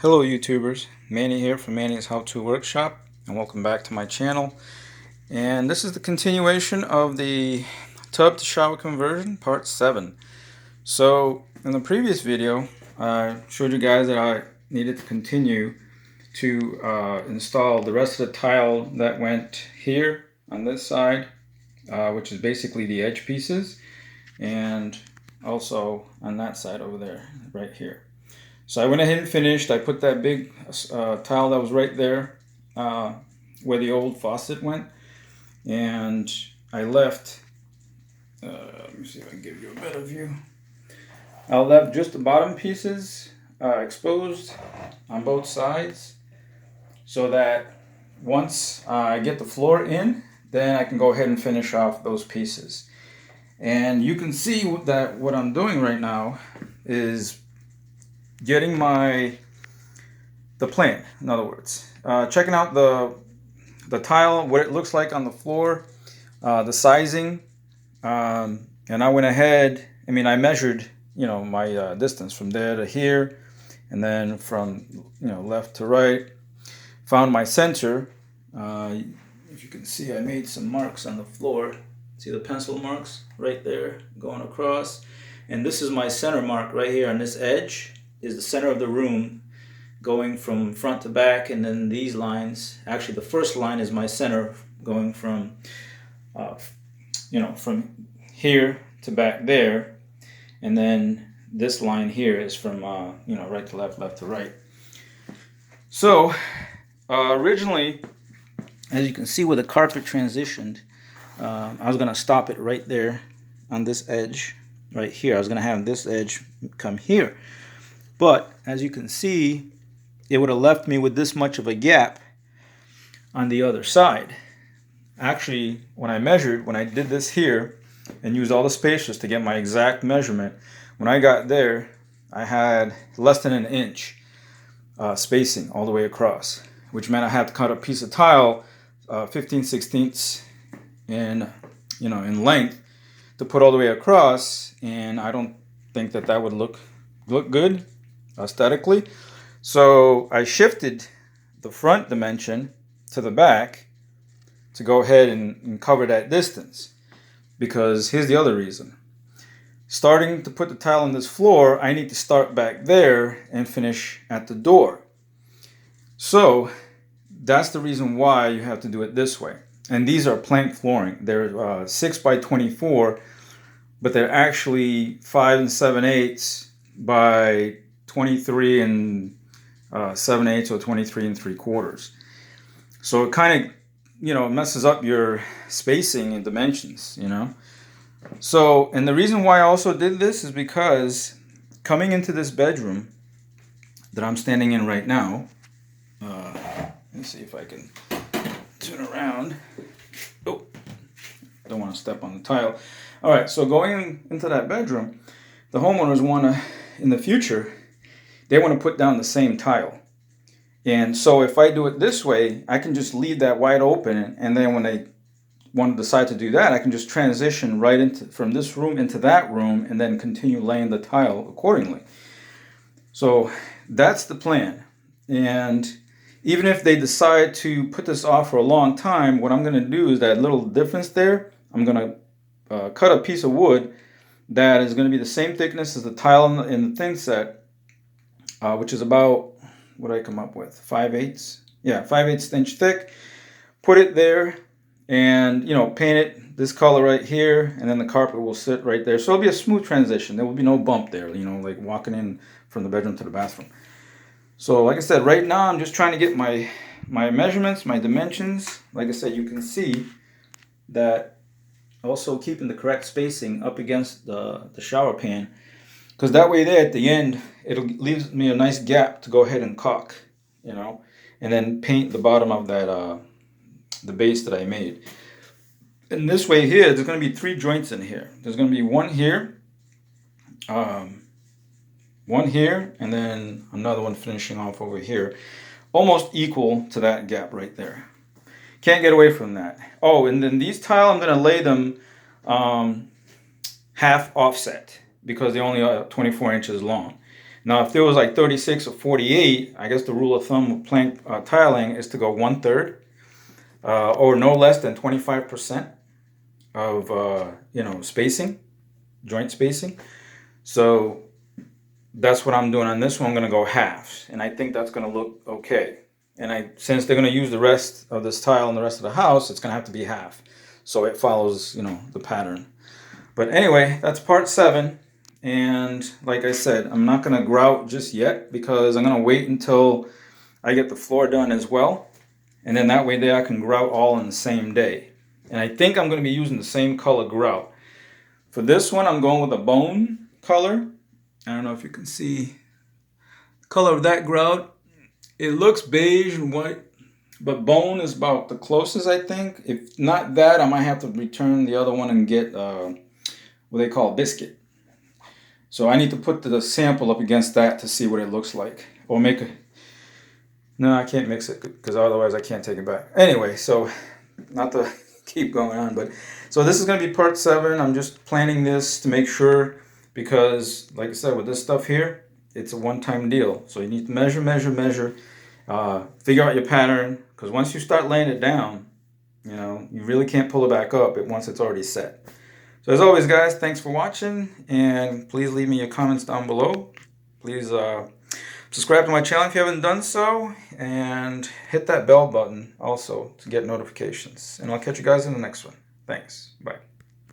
Hello YouTubers, Manny here from Manny's How To Workshop, and welcome back to my channel. And this is the continuation of the tub to shower conversion part 7. So in the previous video I showed you guys that I needed to continue to install the rest of the tile that went here on this side, which is basically the edge pieces, and also on that side over there right here. So I went ahead and finished. I put that big tile that was right there where the old faucet went, and I left, let me see if I can give you a better view. I left just the bottom pieces exposed on both sides, so that once I get the floor in, then I can go ahead and finish off those pieces. And you can see that what I'm doing right now is getting the plan, in other words, checking out the tile, what it looks like on the floor, the sizing, and I went ahead. I measured, my distance from there to here, and then from left to right. Found my center. If you can see, I made some marks on the floor. See the pencil marks right there going across, and this is my center mark right here on this edge. Is the center of the room going from front to back, and then these lines, actually the first line is my center going from from here to back there, and then this line here is from right to left, left to right. So originally, as you can see where the carpet transitioned, I was going to stop it right there on this edge right here. I was going to have this edge come here. But as you can see, it would have left me with this much of a gap on the other side. Actually, when I did this here and used all the spacers to get my exact measurement, when I got there, I had less than an inch spacing all the way across, which meant I had to cut a piece of tile 15/16 in length to put all the way across, and I don't think that would look good aesthetically. So I shifted the front dimension to the back to go ahead and cover that distance, because here's the other reason. Starting to put the tile on this floor, I need to start back there and finish at the door. So that's the reason why you have to do it this way. And these are plank flooring. They're 6 by 24, but they're actually 5 7/8 by 23 7/8 or 23 3/4. So it kind of messes up your spacing and dimensions. So, and the reason why I also did this is because coming into this bedroom that I'm standing in right now, let me see if I can turn around. Oh, don't want to step on the tile. All right, so going into that bedroom, the homeowners want to, in the future, they want to put down the same tile. And so if I do it this way, I can just leave that wide open, and then when they want to decide to do that, I can just transition right from this room into that room and then continue laying the tile accordingly. So that's the plan. And even if they decide to put this off for a long time, what I'm going to do is that little difference there, I'm going to cut a piece of wood that is going to be the same thickness as the tile in the thin set, which is about, what did I come up with, 5/8? Yeah, 5/8 inch thick. Put it there and paint it this color right here, and then the carpet will sit right there. So it'll be a smooth transition. There will be no bump there, like walking in from the bedroom to the bathroom. So like I said, right now I'm just trying to get my measurements, my dimensions. Like I said, you can see that also keeping the correct spacing up against the shower pan, because that way there at the end, it'll leaves me a nice gap to go ahead and caulk, and then paint the bottom of that, the base that I made. And this way here, there's going to be 3 joints in here. There's going to be one here, one here, and then another one finishing off over here, almost equal to that gap right there. Can't get away from that. Oh, and then these tile, I'm going to lay them half offset, because they're only 24 inches long. Now, if there was like 36 or 48, I guess the rule of thumb of plank tiling is to go 1/3 or no less than 25% of spacing, joint spacing. So that's what I'm doing on this one. I'm going to go halves, and I think that's going to look okay. And since they're going to use the rest of this tile in the rest of the house, it's going to have to be half, so it follows the pattern. But anyway, that's part 7. And like I said, I'm not going to grout just yet because I'm going to wait until I get the floor done as well. And then that way there I can grout all in the same day. And I think I'm going to be using the same color grout. For this one, I'm going with a bone color. I don't know if you can see the color of that grout. It looks beige and white, but bone is about the closest, I think. If not that, I might have to return the other one and get what they call biscuit. So I need to put the sample up against that to see what it looks like. Or make a... No, I can't mix it because otherwise I can't take it back. Anyway, so not to keep going on, but so this is going to be part 7. I'm just planning this to make sure because, like I said, with this stuff here, it's a one-time deal. So you need to measure, figure out your pattern, because once you start laying it down, you really can't pull it back up once it's already set. So as always, guys, thanks for watching, and please leave me your comments down below. Please subscribe to my channel if you haven't done so, and hit that bell button also to get notifications. And I'll catch you guys in the next one. Thanks. Bye.